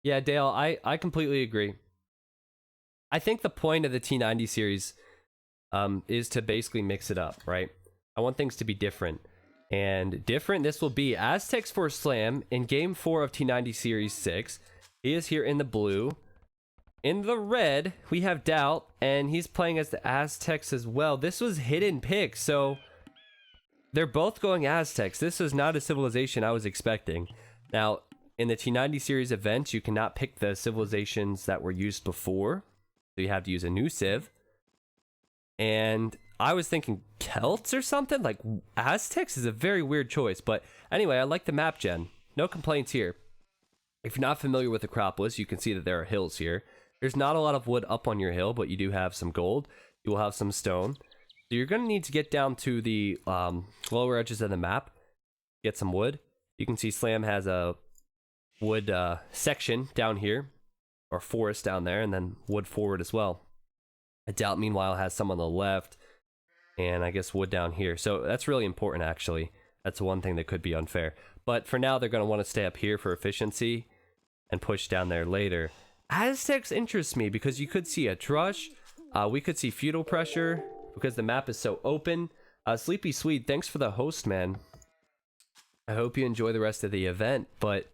Yeah, Dale, I completely agree. I think the point of the T90 series is to basically mix it up, right? I want things to be different. And different this will be Aztecs for Slam in Game 4 of T90 Series 6. He is here in the blue. In the red, we have Daut, and he's playing as the Aztecs as well. This was hidden pick, so they're both going Aztecs. This is not a civilization I was expecting. Now, in the T90 series events, you cannot pick the civilizations that were used before. So you have to use a new civ. And I was thinking Celts or something? Like, Aztecs is a very weird choice. But anyway, I like the map gen. No complaints here. If you're not familiar with Acropolis, you can see that there are hills here. There's not a lot of wood up on your hill, but you do have some gold. You will have some stone. So you're going to need to get down to the lower edges of the map. Get some wood. You can see Slam has a wood section down here. Or forest down there, and then wood forward as well. Daut, meanwhile, has some on the left. And I guess wood down here. So that's really important, actually. That's one thing that could be unfair. But for now, they're going to want to stay up here for efficiency. And push down there later. Aztecs interests me because you could see a Drush. We could see Feudal pressure because the map is so open. Sleepy Swede, thanks for the host, man. I hope you enjoy the rest of the event, but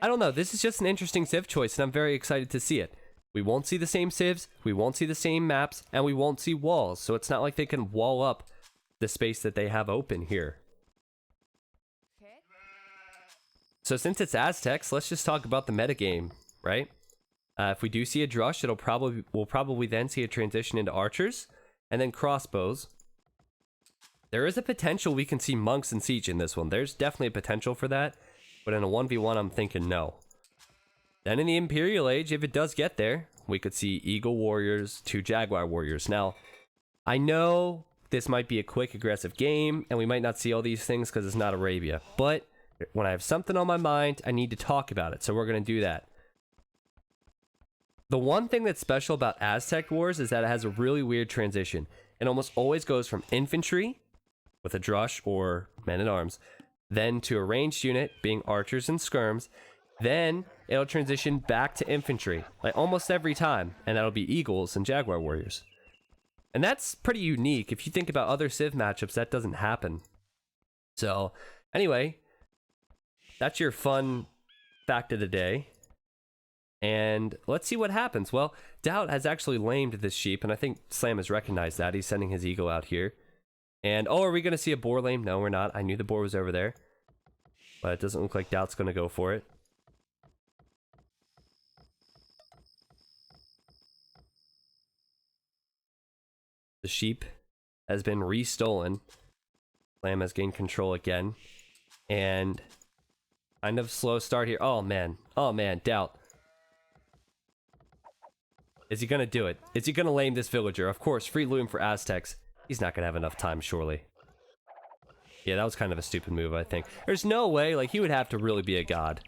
I don't know. This is just an interesting civ choice, and I'm very excited to see it. We won't see the same civs, we won't see the same maps, and we won't see walls, so it's not like they can wall up the space that they have open here. So since it's Aztecs, let's just talk about the metagame, right? If we do see a Drush, we'll probably then see a transition into archers, and then crossbows. There is a potential we can see monks and siege in this one. There's definitely a potential for that, but in a 1v1, I'm thinking no. Then in the Imperial Age, if it does get there, we could see Eagle Warriors to Jaguar Warriors. Now, I know this might be a quick, aggressive game, and we might not see all these things because it's not Arabia, but when I have something on my mind, I need to talk about it, so we're going to do that. The one thing that's special about Aztec Wars is that it has a really weird transition. It almost always goes from infantry, with a Drush or men-at-arms, then to a ranged unit, being archers and skirms, then it'll transition back to infantry, like almost every time, and that'll be Eagles and Jaguar Warriors. And that's pretty unique. If you think about other Civ matchups, that doesn't happen. So, anyway, that's your fun fact of the day. And let's see what happens. Well, Daut has actually lamed this sheep, and I think Slam has recognized that. He's sending his eagle out here. And, oh, are we going to see a boar lame? No, we're not. I knew the boar was over there. But it doesn't look like Daut's going to go for it. The sheep has been restolen. Slam has gained control again. And kind of slow start here. Oh, man. Oh, man. Daut. Is he going to do it? Is he going to lame this villager? Of course, free loom for Aztecs. He's not going to have enough time, surely. Yeah, that was kind of a stupid move, I think. There's no way, like, he would have to really be a god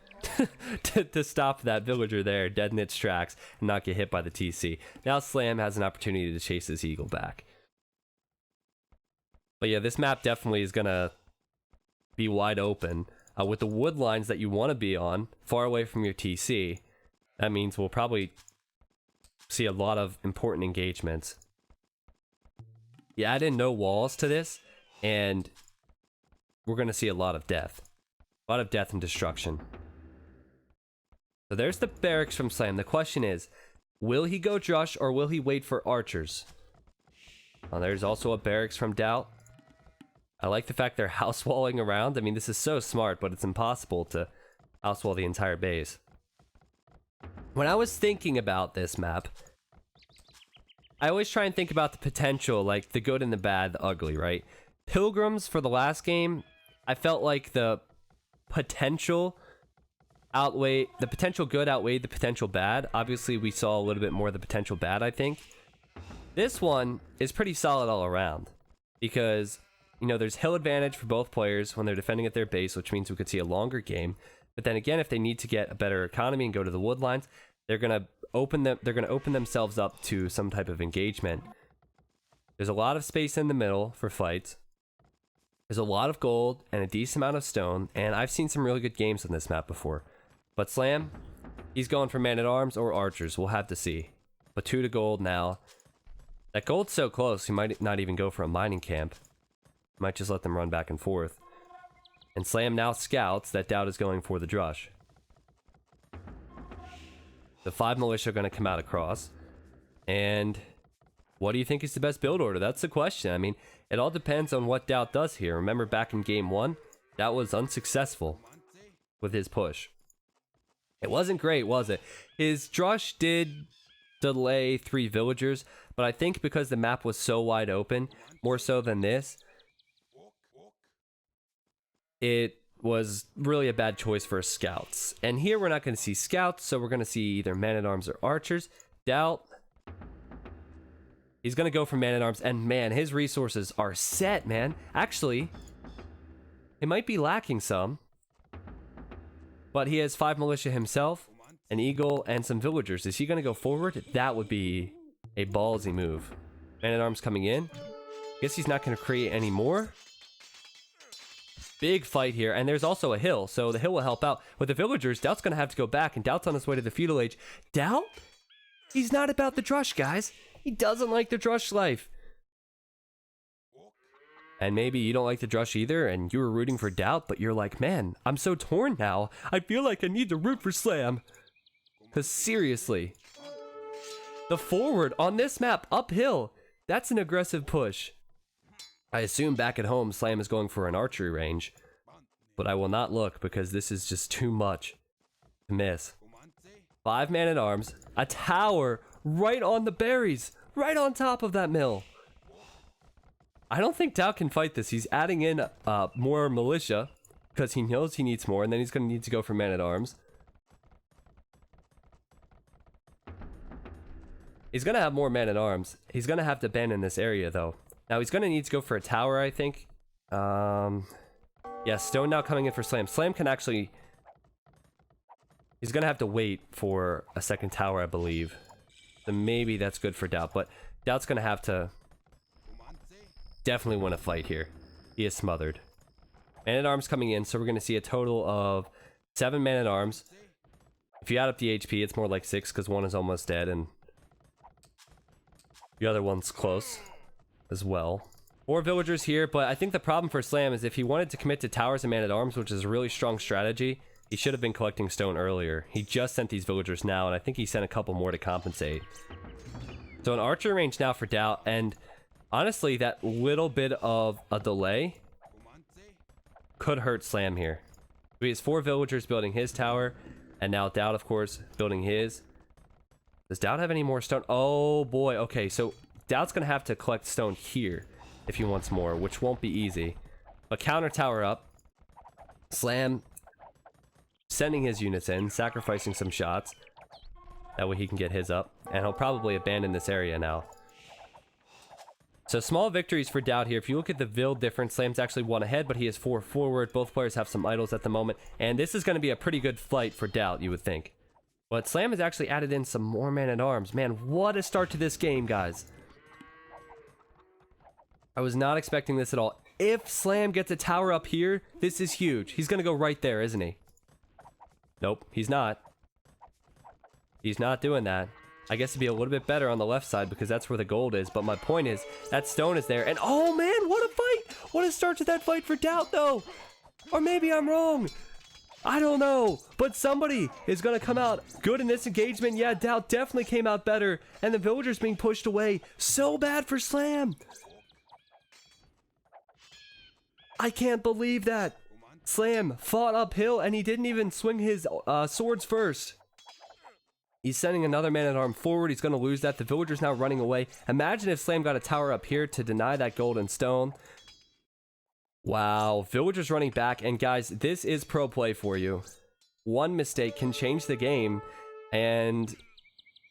to stop that villager there, dead in its tracks, and not get hit by the TC. Now Slam has an opportunity to chase his eagle back. But yeah, this map definitely is going to be wide open. With the wood lines that you want to be on, far away from your TC, that means we'll probably see a lot of important engagements. You add in no walls to this, and we're going to see a lot of death. A lot of death and destruction. So there's the barracks from Slam. The question is, will he go Drush or will he wait for archers? Well, there's also a barracks from Daut. I like the fact they're house walling around. I mean, this is so smart, but it's impossible to house wall the entire base. When I was thinking about this map, I always try and think about the potential, like the good and the bad, the ugly, right? Pilgrims for the last game, I felt like the potential good outweighed the potential bad. Obviously, we saw a little bit more of the potential bad, I think. This one is pretty solid all around because, you know, there's hill advantage for both players when they're defending at their base, which means we could see a longer game. But then again, if they need to get a better economy and go to the wood lines, they're gonna open themselves up to some type of engagement. There's a lot of space in the middle for fights. There's a lot of gold and a decent amount of stone, and I've seen some really good games on this map before. But Slam, he's going for man-at-arms or archers. We'll have to see. But 2 to gold now. That gold's so close, he might not even go for a mining camp. Might just let them run back and forth. And Slam now scouts that Daut is going for the Drush. The 5 militia are going to come out across. And what do you think is the best build order? That's the question. I mean, it all depends on what Daut does here. Remember back in game 1, Daut was unsuccessful with his push. It wasn't great, was it? His Drush did delay 3 villagers, but I think because the map was so wide open, more so than this, it was really a bad choice for scouts. And here we're not going to see scouts, so we're going to see either man-at-arms or archers. Daut, he's going to go for man-at-arms, and man, his resources are set, man. Actually, it might be lacking some, but he has 5 militia himself, an eagle, and some villagers. Is he going to go forward? That would be a ballsy move. Man-at-arms coming in. Guess he's not going to create any more. Big fight here, and there's also a hill, so the hill will help out. With the villagers, Daut's going to have to go back, and Daut's on his way to the feudal age. Daut? He's not about the drush, guys. He doesn't like the drush life. And maybe you don't like the drush either, and you were rooting for Daut, but you're like, man, I'm so torn now. I feel like I need to root for Slam. Because seriously, the forward on this map, uphill, that's an aggressive push. I assume back at home, Slam is going for an archery range, but I will not look because this is just too much to miss. 5 man-at-arms, a tower right on the berries, right on top of that mill. I don't think Daut can fight this. He's adding in more militia because he knows he needs more, and then he's going to need to go for man-at-arms. He's going to have more man-at-arms. He's going to have to abandon this area, though. Now, he's going to need to go for a tower, I think. Yeah, stone now coming in for Slam. Slam can actually... He's going to have to wait for a second tower, I believe. So maybe that's good for Daut, but Daut's going to have to definitely win a fight here. He is smothered. Man-at-arms coming in, so we're going to see a total of 7 man-at-arms. If you add up the HP, it's more like 6 because one is almost dead and the other one's close as well. 4 villagers here, but I think the problem for Slam is if he wanted to commit to towers and man-at-arms, which is a really strong strategy, he should have been collecting stone earlier. He just sent these villagers now, and I think he sent a couple more to compensate. So an archer range now for Daut, and honestly, that little bit of a delay could hurt Slam here. He has 4 villagers building his tower, and now Daut, of course, building his. Does Daut have any more stone? Oh boy, okay, so Daut's gonna have to collect stone here if he wants more, which won't be easy. But counter tower up. Slam sending his units in, sacrificing some shots. That way he can get his up. And he'll probably abandon this area now. So small victories for Daut here. If you look at the Vil difference, Slam's actually 1 ahead, but he is 4 forward. Both players have some idols at the moment. And this is going to be a pretty good fight for Daut, you would think. But Slam has actually added in some more man-at-arms. Man, what a start to this game, guys. I was not expecting this at all. If Slam gets a tower up here, this is huge. He's going to go right there, isn't he? Nope, he's not. He's not doing that. I guess it'd be a little bit better on the left side because that's where the gold is. But my point is, that stone is there. And oh man, what a fight! What a start to that fight for Daut, though! Or maybe I'm wrong. I don't know. But somebody is going to come out good in this engagement. Yeah, Daut definitely came out better. And the villagers being pushed away. So bad for Slam. I can't believe that. Slam fought uphill and he didn't even swing his swords first. He's sending another man-at-arm forward. He's going to lose that. The villager's now running away. Imagine if Slam got a tower up here to deny that golden stone. Wow. Villager's running back. And guys, this is pro play for you. One mistake can change the game. And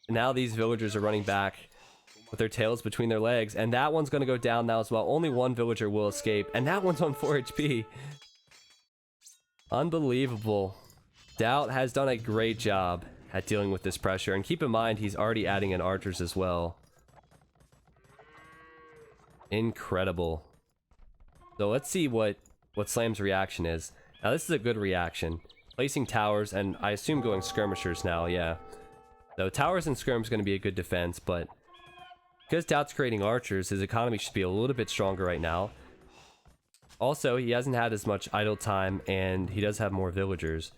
now these villagers are running back with their tails between their legs. And that one's going to go down now as well. Only one villager will escape. And that one's on 4 HP. Unbelievable. Daut has done a great job at dealing with this pressure, and keep in mind he's already adding in archers as well. Incredible. So let's see what Slam's reaction is. Now this is a good reaction. placing towers, and I assume going skirmishers now, yeah. So towers and skirms going to be a good defense, but because Doubt's creating archers, his economy should be a little bit stronger right now. Also, he hasn't had as much idle time, and he does have more villagers.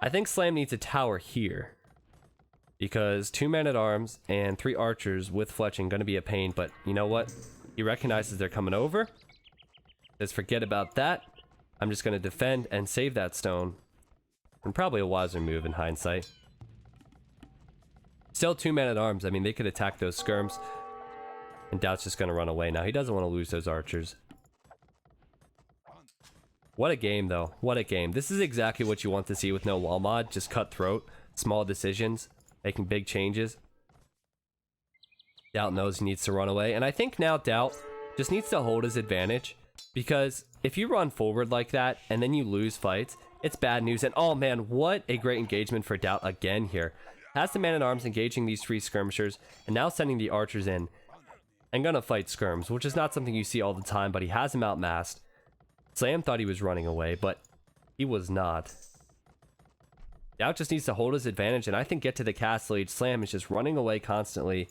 I think Slam needs a tower here, because 2 men-at-arms and 3 archers with fletching going to be a pain, but you know what? He recognizes they're coming over. Just forget about that. I'm just going to defend and save that stone. And probably a wiser move in hindsight. Still 2 men-at-arms. I mean, they could attack those skirms. And Doubt's just going to run away now. He doesn't want to lose those archers. What a game, though. What a game. This is exactly what you want to see with no wall mod. Just cutthroat. Small decisions. Making big changes. Daut knows he needs to run away. And I think now Daut just needs to hold his advantage. Because if you run forward like that and then you lose fights, it's bad news. And oh man, what a great engagement for Daut again here. Has the man-at-arms engaging these 3 skirmishers and now sending the archers in. And gonna fight skirms, which is not something you see all the time, but he has him outmassed. Slam thought he was running away, but he was not. Daut just needs to hold his advantage and I think get to the castle age. Slam is just running away constantly.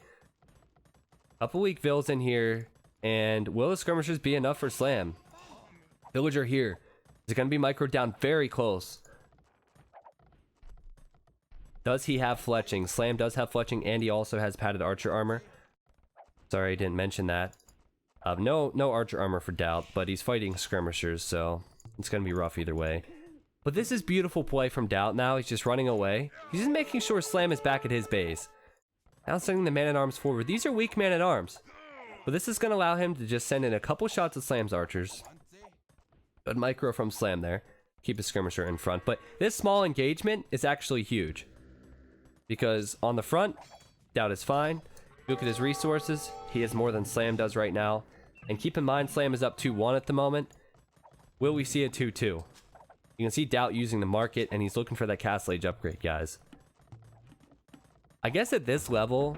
Couple weak vills in here. And will the skirmishers be enough for Slam? Villager here. Is it going to be micro down very close? Does he have fletching? Slam does have fletching and he also has padded archer armor. Sorry, I didn't mention that. No archer armor for Daut, but he's fighting skirmishers, so it's going to be rough either way. But this is beautiful play from Daut now. He's just running away. He's just making sure Slam is back at his base. Now sending the man-at-arms forward. These are weak man-at-arms. But this is going to allow him to just send in a couple shots at Slam's archers. Good micro from Slam there. Keep his skirmisher in front. But this small engagement is actually huge. Because on the front, Daut is fine. Look at his resources. He has more than Slam does right now. And keep in mind, Slam is up 2-1 at the moment. Will we see a 2-2? You can see Daut using the market, and he's looking for that castle age upgrade, guys. I guess at this level,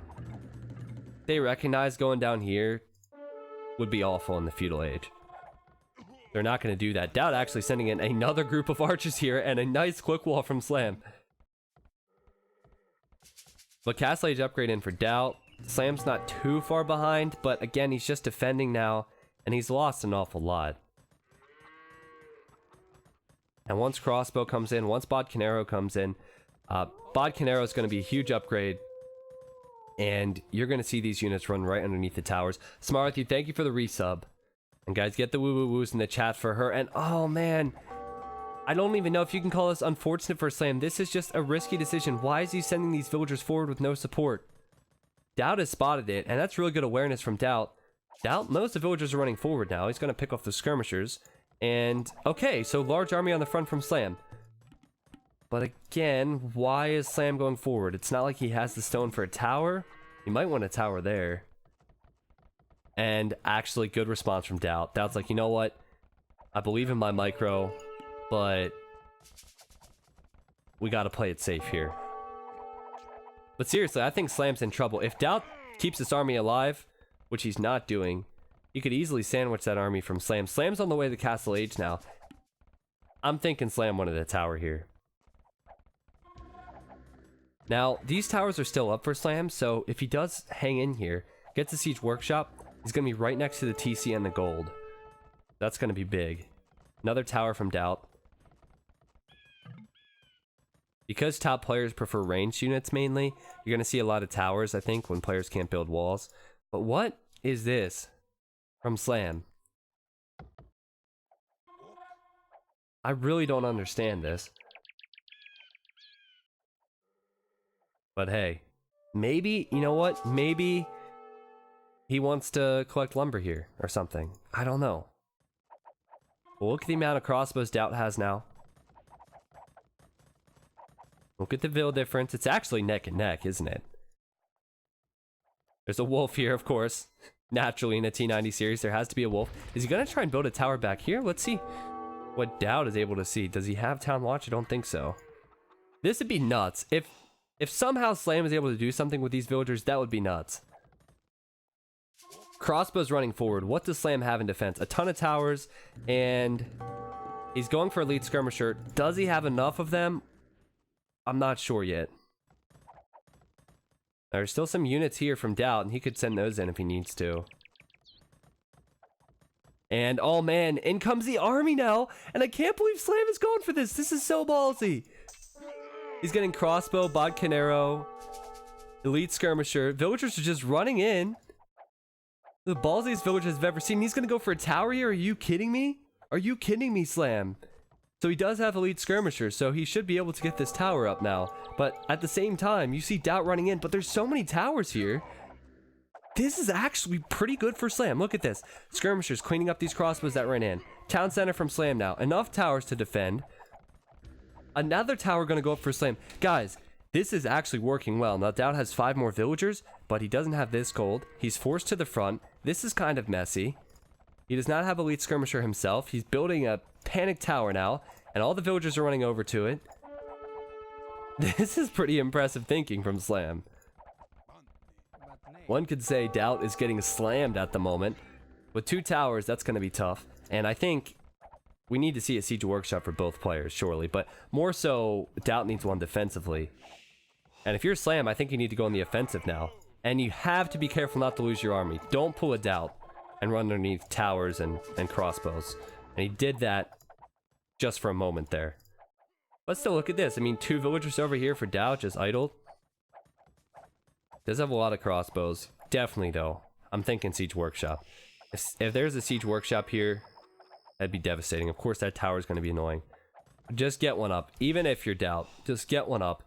they recognize going down here would be awful in the feudal age. They're not going to do that. Daut actually sending in another group of archers here and a nice quick wall from Slam. But castle age upgrade in for Daut. Slam's not too far behind, but again, he's just defending now, and he's lost an awful lot. And once crossbow comes in, once Bodcanero comes in, Bodcanero is going to be a huge upgrade. And you're going to see these units run right underneath the towers. Smarthy, thank you for the resub. And guys, get the woo-woo-woos in the chat for her. And oh man, I don't even know if you can call this unfortunate for Slam. This is just a risky decision. Why is he sending these villagers forward with no support? Daut has spotted it, and that's really good awareness from Daut. Daut knows the villagers are running forward now. He's going to pick off the skirmishers. And okay, so large army on the front from Slam. But again, why is Slam going forward? It's not like he has the stone for a tower. He might want a tower there. And actually, good response from Daut. Daut's like, you know what? I believe in my micro, but we got to play it safe here. But seriously, I think Slam's in trouble. If Daut keeps this army alive, which he's not doing, he could easily sandwich that army from Slam. Slam's on the way to Castle Age now. I'm thinking Slam wanted a tower here. Now, these towers are still up for Slam, so if he does hang in here, gets a siege workshop, he's going to be right next to the TC and the gold. That's going to be big. Another tower from Daut. Because top players prefer ranged units mainly, you're going to see a lot of towers, I think, when players can't build walls. But what is this from Slam? I really don't understand this. But hey, maybe, you know what? Maybe he wants to collect lumber here or something. I don't know. Well, look at the amount of crossbows Daut has now. Look at the Vil difference. It's actually neck and neck, isn't it? There's a wolf here, of course. Naturally, in a T90 series, there has to be a wolf. Is he going to try and build a tower back here? Let's see what Daut is able to see. Does he have Town Watch? I don't think so. This would be nuts. If somehow Slam is able to do something with these villagers, that would be nuts. Crossbows running forward. What does Slam have in defense? A ton of towers and He's going for elite skirmisher. Does he have enough of them? I'm not sure yet. There's still some units here from Daut, and he could send those in if he needs to. And, oh man, in comes the army now! And I can't believe Slam is going for this! This is so ballsy! He's getting crossbow, bodcanero, elite skirmisher. Villagers are just running in. The ballsiest villagers I've ever seen. He's gonna go for a tower here? Are you kidding me? Are you kidding me, Slam? So he does have elite skirmisher, so he should be able to get this tower up now. But at the same time, you see Daut running in, but there's so many towers here. This is actually pretty good for Slam. Look at this. Skirmishers cleaning up these crossbows that ran in. Town center from Slam now. Enough towers to defend. Another tower going to go up for Slam. Guys, this is actually working well. Now, Daut has 5 more villagers, but he doesn't have this gold. He's forced to the front. This is kind of messy. He does not have elite skirmisher himself. He's building a panic tower now, and all the villagers are running over to it. This is pretty impressive thinking from Slam. One could say Daut is getting slammed at the moment. With 2 towers, that's going to be tough. And I think we need to see a siege workshop for both players, surely. But more so, Daut needs one defensively. And if you're Slam, I think you need to go on the offensive now. And you have to be careful not to lose your army. Don't pull a Daut and run underneath towers and crossbows. And he did that just for a moment there. But still, look at this. I mean, 2 villagers over here for Daut just idled. Does have a lot of crossbows. Definitely, though. I'm thinking siege workshop. If there's a siege workshop here, that'd be devastating. Of course, that tower is going to be annoying. Just get one up. Even if you're Daut, just get one up.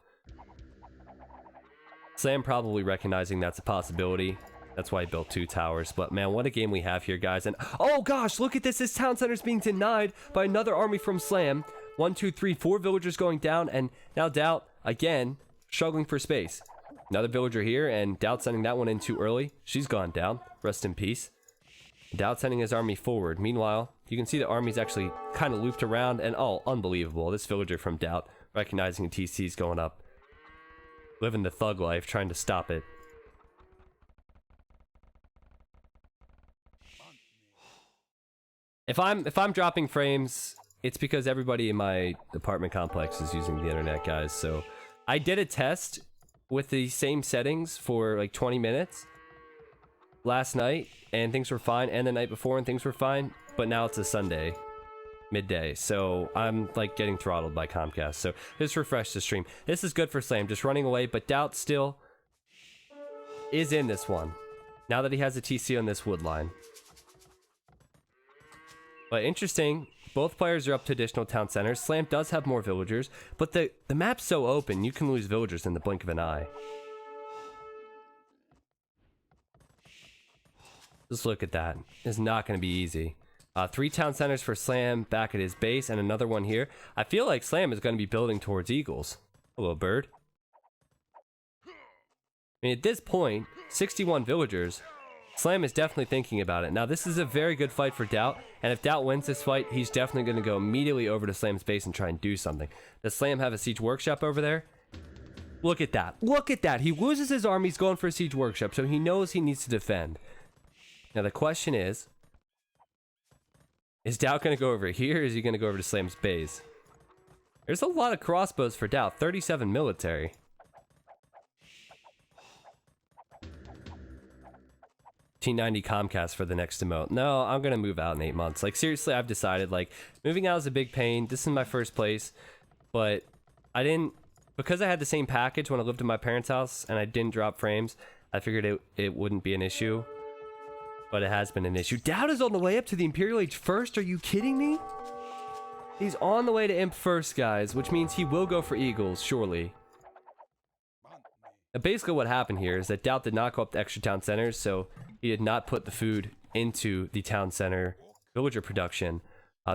Slam probably recognizing that's a possibility. That's why he built 2 towers. But man, what a game we have here, guys. And oh gosh, look at this. This town center is being denied by another army from Slam. 1, 2, 3, 4 villagers going down. And now Daut, again, struggling for space. Another villager here, and Daut sending that one in too early. She's gone down. Rest in peace. Daut sending his army forward. Meanwhile, you can see the army's actually kind of looped around, and oh, unbelievable. This villager from Daut recognizing a TC's going up. Living the thug life, trying to stop it. If I'm dropping frames, it's because everybody in my apartment complex is using the internet, guys. So I did a test with the same settings for like 20 minutes last night, and things were fine, and the night before, and things were fine. But now it's a Sunday midday, so I'm like getting throttled by Comcast. So just refresh the stream. This is good for Slam, just running away, but Daut still is in this one now that he has a TC on this wood line. But interesting, both players are up to additional town centers. Slam does have more villagers, but the map's so open, you can lose villagers in the blink of an eye. Just look at that. It's not going to be easy. 3 town centers for Slam back at his base, and another one here. I feel like Slam is going to be building towards Eagles. Hello, bird. I mean, at this point, 61 villagers. Slam is definitely thinking about it. Now, this is a very good fight for Daut, and if Daut wins this fight, he's definitely going to go immediately over to Slam's base and try and do something. Does Slam have a siege workshop over there? Look at that. Look at that. He loses his army. He's going for a siege workshop, so he knows he needs to defend. Now, the question is Daut going to go over here, or is he going to go over to Slam's base? There's a lot of crossbows for Daut. 37 military. T90 Comcast for the next emote. No, I'm gonna move out in 8 months. Like, seriously, I've decided, like, moving out is a big pain. This is my first place, but I didn't, because I had the same package when I lived in my parents' house and I didn't drop frames, I figured it wouldn't be an issue, but it has been an issue. Daut is on the way up to the Imperial Age first. Are you kidding me? He's on the way to Imp first, guys, which means he will go for Eagles, surely. Now, basically what happened here is that Daut did not go up to extra town centers, so he did not put the food into the town center villager production.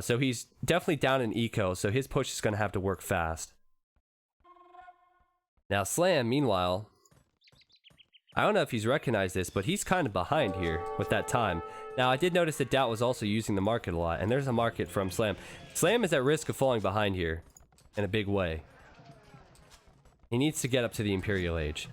So he's definitely down in eco, so his push is going to have to work fast. Now Slam, meanwhile, I don't know if he's recognized this, but he's kind of behind here with that time. Now I did notice that Daut was also using the market a lot, and there's a market from Slam. Slam is at risk of falling behind here in a big way. He needs to get up to the Imperial Age.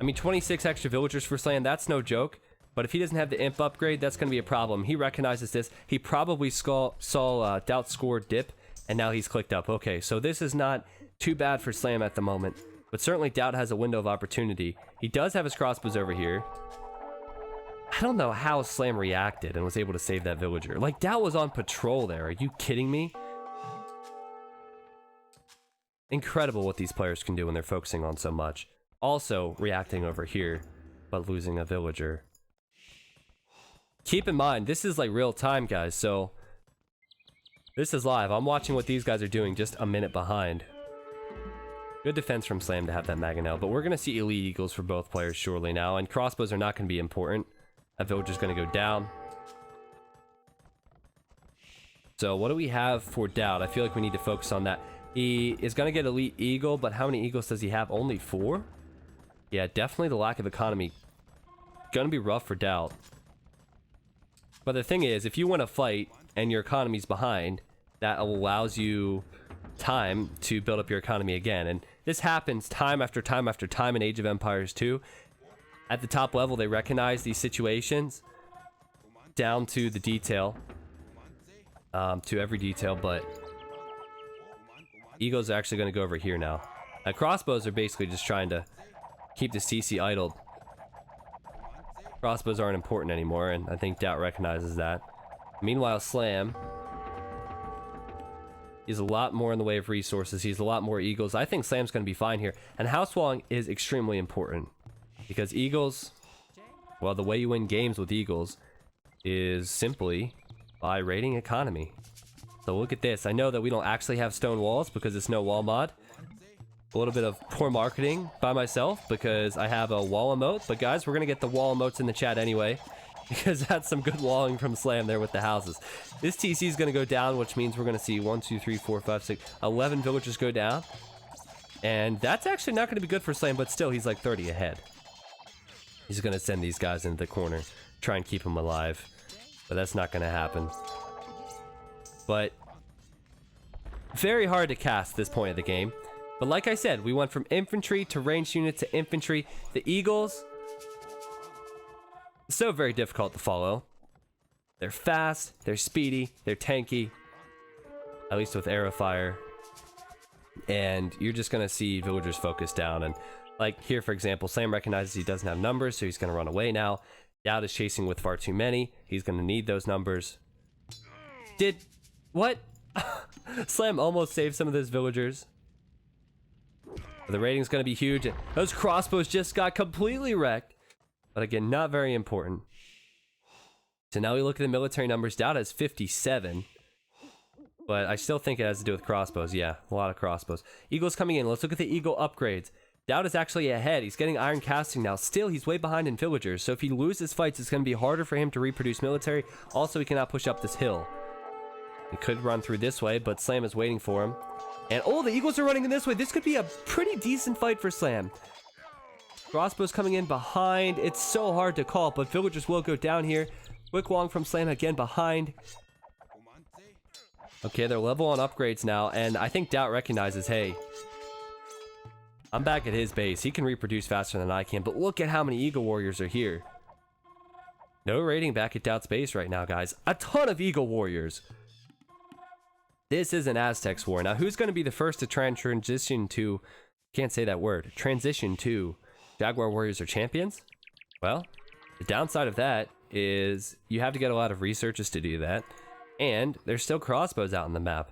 I mean, 26 extra villagers for Slam, that's no joke. But if he doesn't have the imp upgrade, that's going to be a problem. He recognizes this. He probably saw Daut's score dip And now he's clicked up. Okay, so this is not too bad for Slam at the moment. But certainly Daut has a window of opportunity. He does have his crossbows over here. I don't know how Slam reacted and was able to save that villager. Like, Daut was on patrol there. Are you kidding me? Incredible what these players can do when they're focusing on so much. Also reacting over here, but losing a villager. Keep in mind, this is like real time, guys, so this is live. I'm watching what these guys are doing just a minute behind. Good defense from Slam to have that Mangonel, but we're going to see elite eagles for both players surely now, and crossbows are not going to be important. That villager's going to go down. So what do we have for Daut? I feel like we need to focus on that. He is going to get elite eagle, but how many eagles does he have? Only 4? Yeah, definitely the lack of economy. Going to be rough for Daut. But the thing is, if you win a fight and your economy's behind, that allows you time to build up your economy again. And this happens time after time after time in Age of Empires 2. At the top level, they recognize these situations down to the detail, to every detail, but eagles are actually going to go over here now. Crossbows are basically just trying to keep the CC idled. Crossbows aren't important anymore, and I think Daut recognizes that. Meanwhile, Slam, he's a lot more in the way of resources. He's a lot more eagles. I think Slam's going to be fine here. And house walling is extremely important because eagles, well, the way you win games with eagles is simply by raiding economy. So look at this. I know that we don't actually have stone walls because it's no wall mod. A little bit of poor marketing by myself because I have a wall emote. But guys, we're going to get the wall emotes in the chat anyway, because that's some good walling from Slam there with the houses. This TC is going to go down, which means we're going to see 1, 2, 3, 4, 5, 6, 11 villagers go down. And that's actually not going to be good for Slam, but still, he's like 30 ahead. He's going to send these guys into the corner, try and keep them alive. But that's not going to happen. But very hard to cast this point of the game. But like I said, we went from infantry to ranged unit to infantry. The eagles, so very difficult to follow. They're fast, they're speedy, they're tanky, at least with arrow fire. And you're just gonna see villagers focus down. And like here, for example, Slam recognizes he doesn't have numbers, so he's gonna run away now. Daut is chasing with far too many. He's gonna need those numbers. What? Slam almost saved some of those villagers. The rating's gonna be huge. Those crossbows just got completely wrecked. But again, not very important. So now we look at the military numbers. Daut has 57. But I still think it has to do with crossbows. Yeah, a lot of crossbows. Eagles coming in. Let's look at the eagle upgrades. Daut is actually ahead. He's getting iron casting now. Still, he's way behind in villagers. So if he loses fights, it's going to be harder for him to reproduce military. Also, he cannot push up this hill. He could run through this way, but Slam is waiting for him. And oh, the eagles are running in this way. This could be a pretty decent fight for Slam. Crossbows coming in behind. It's so hard to call, but villagers will go down here. Quick Wong from Slam again behind. Okay, they're level on upgrades now, and I think Daut recognizes, hey, I'm back at his base. He can reproduce faster than I can, but look at how many Eagle Warriors are here. No raiding back at Daut's base right now, guys. A ton of Eagle Warriors. This is an Aztecs war. Now, who's going to be the first to try and transition to, can't say that word, transition to Jaguar Warriors or champions? Well, the downside of that is you have to get a lot of researchers to do that. And there's still crossbows out on the map.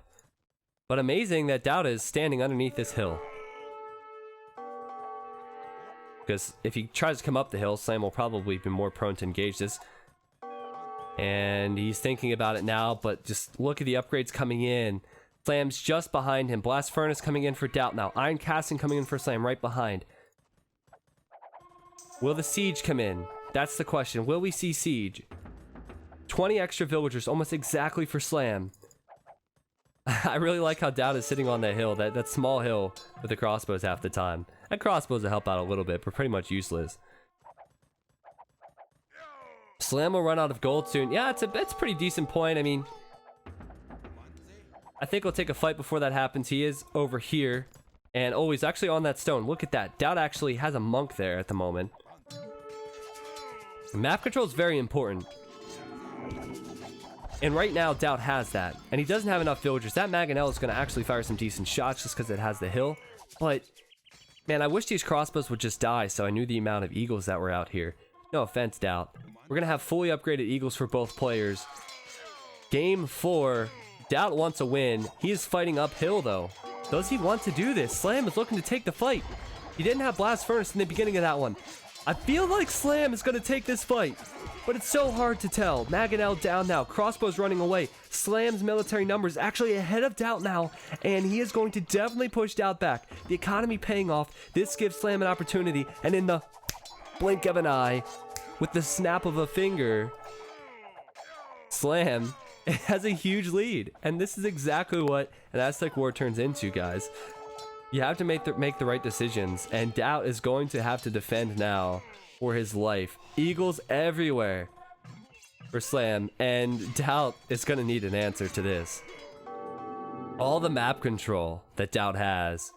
But amazing that Daut is standing underneath this hill. Because if he tries to come up the hill, Slam will probably be more prone to engage this. And he's thinking about it now, but just look at the upgrades coming in. Slam's just behind him. Blast Furnace coming in for Daut now. Iron Casting coming in for Slam right behind. Will the Siege come in? That's the question. Will we see Siege? 20 extra villagers, almost exactly for Slam. I really like how Daut is sitting on that hill, that small hill with the crossbows half the time. And crossbows will help out a little bit, but pretty much useless. Slam will run out of gold soon. Yeah, it's a pretty decent point. I mean, I think we'll take a fight before that happens. He is over here. And oh, he's actually on that stone. Look at that. Daut actually has a monk there at the moment. Map control is very important. And right now, Daut has that. And he doesn't have enough villagers. That Mangonel is going to actually fire some decent shots just because it has the hill. But, man, I wish these crossbows would just die so I knew the amount of eagles that were out here. No offense, Daut. We're going to have fully upgraded eagles for both players. Game 4. Daut wants a win. He is fighting uphill, though. Does he want to do this? Slam is looking to take the fight. He didn't have Blast Furnace in the beginning of that one. I feel like Slam is going to take this fight, but it's so hard to tell. Mangonel down now. Crossbow's running away. Slam's military numbers actually ahead of Daut now, and he is going to definitely push Daut back. The economy paying off. This gives Slam an opportunity, and in the blink of an eye, with the snap of a finger, Slam has a huge lead. And this is exactly what an Aztec war turns into, guys. You have to make the right decisions, and Daut is going to have to defend now for his life. Eagles everywhere for Slam, and Daut is going to need an answer to this. All the map control that Daut has,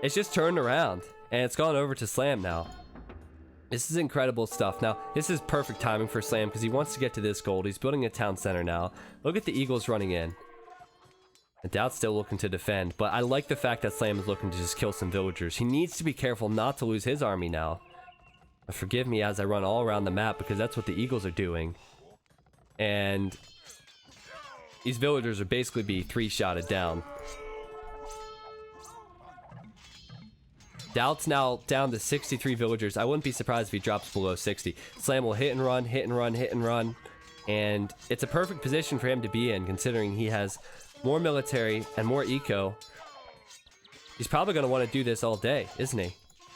it's just turned around, and it's gone over to Slam now. This is incredible stuff. Now, this is perfect timing for Slam because he wants to get to this gold. He's building a town center now. Look at the Eagles running in. And Daut's still looking to defend, but I like the fact that Slam is looking to just kill some villagers. He needs to be careful not to lose his army now. But forgive me as I run all around the map because that's what the Eagles are doing. And these villagers are basically being 3-shotted down. Daut's now down to 63 villagers. I wouldn't be surprised if he drops below 60. Slam will hit and run, hit and run, hit and run. And it's a perfect position for him to be in, considering he has more military and more eco. He's probably going to want to do this all day, isn't he?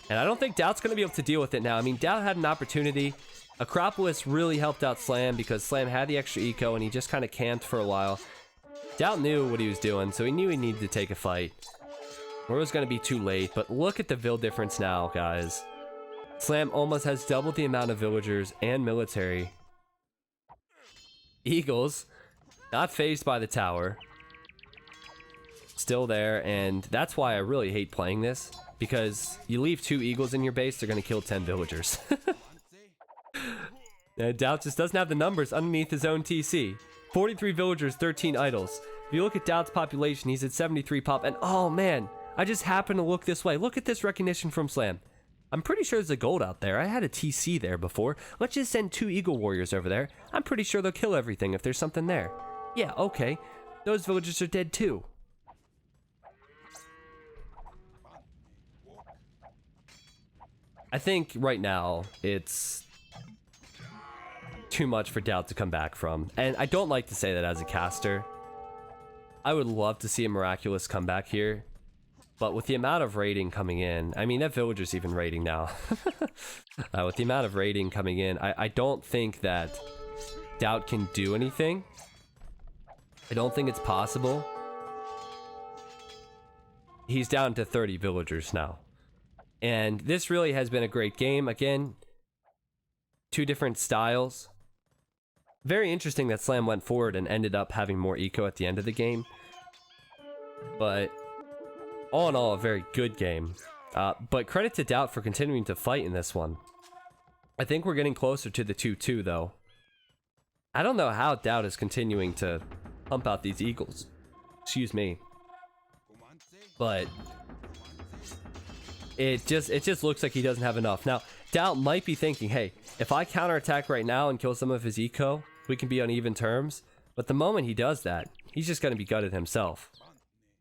And I don't think Daut's going to be able to deal with it now. I mean, Daut had an opportunity. Acropolis really helped out Slam because Slam had the extra eco and he just kind of camped for a while. Daut knew what he was doing, so he knew he needed to take a fight. Or it was going to be too late, but look at the vill difference now, guys. Slam almost has double the amount of villagers and military. Eagles, not phased by the tower. Still there, and that's why I really hate playing this, because you leave 2 eagles in your base, they're going to kill 10 villagers. Daut just doesn't have the numbers underneath his own TC. 43 villagers, 13 idols. If you look at Daut's population, he's at 73 pop, and oh man, I just happened to look this way. Look at this recognition from Slam. I'm pretty sure there's a gold out there. I had a TC there before. Let's just send 2 eagle warriors over there. I'm pretty sure they'll kill everything if there's something there. Yeah, okay. Those villagers are dead too. I think right now it's too much for Daut to come back from. And I don't like to say that as a caster. I would love to see a miraculous comeback here. But with the amount of raiding coming in, I mean, that villager's even raiding now. With the amount of raiding coming in, I don't think that Daut can do anything. I don't think it's possible. He's down to 30 villagers now. And this really has been a great game. Again, 2 different styles. Very interesting that Slam went forward and ended up having more eco at the end of the game. But all in all, a very good game. But credit to Daut for continuing to fight in this one. I think we're getting closer to the 2-2 though. I don't know how Daut is continuing to pump out these eagles. Excuse me. But it just looks like he doesn't have enough. Now, Daut might be thinking, hey, if I counterattack right now and kill some of his eco, we can be on even terms. But the moment he does that, he's just going to be gutted himself.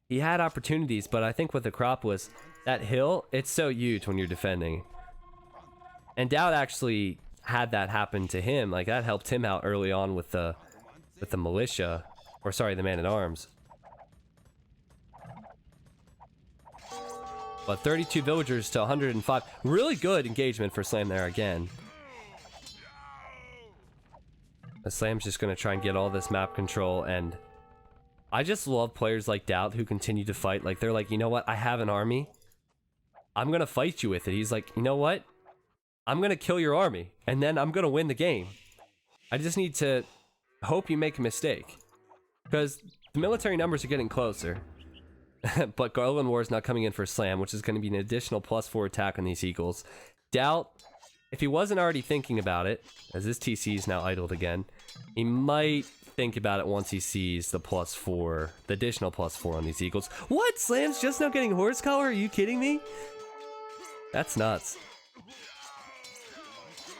He had opportunities, but I think with Acropolis, that hill, it's so huge when you're defending. And Daut actually had that happen to him. Like, that helped him out early on with the militia. Or sorry, the man-at-arms. But 32 villagers to 105. Really good engagement for Slam there again. Slam's just going to try and get all this map control, and I just love players like Daut who continue to fight. Like, they're like, you know what? I have an army. I'm going to fight you with it. He's like, you know what? I'm going to kill your army, and then I'm going to win the game. I just need to hope you make a mistake. Because the military numbers are getting closer. But Garland War is not coming in for Slam, which is going to be an additional +4 attack on these eagles. Daut, if he wasn't already thinking about it, as this TC is now idled again, he might think about it once he sees the +4, the additional +4 on these eagles. What? Slam's just now getting horse collar? Are you kidding me? That's nuts.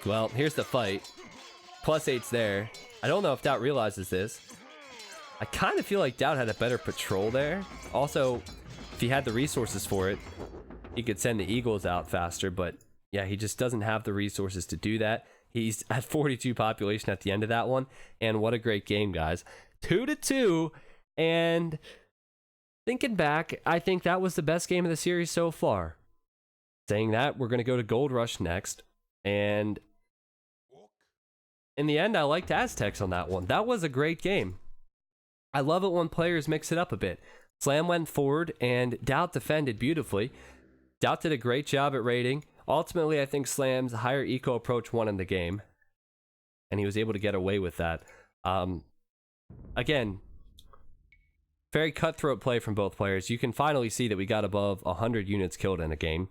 Well, here's the fight. +8's there. I don't know if Daut realizes this. I kind of feel like Daut had a better patrol there. Also, if he had the resources for it, he could send the eagles out faster, but yeah, he just doesn't have the resources to do that. He's at 42 population at the end of that one, and what a great game, guys. 2-2, and thinking back, I think that was the best game of the series so far. Saying that, we're going to go to Gold Rush next, and in the end, I liked Aztecs on that one. That was a great game. I love it when players mix it up a bit. Slam went forward, and Daut defended beautifully. Daut did a great job at raiding. Ultimately, I think Slam's higher eco approach won in the game, and he was able to get away with that. Again, very cutthroat play from both players. You can finally see that we got above 100 units killed in a game.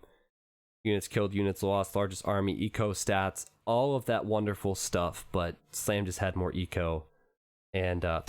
Units killed, units lost, largest army, eco stats, all of that wonderful stuff, but Slam just had more eco. And 3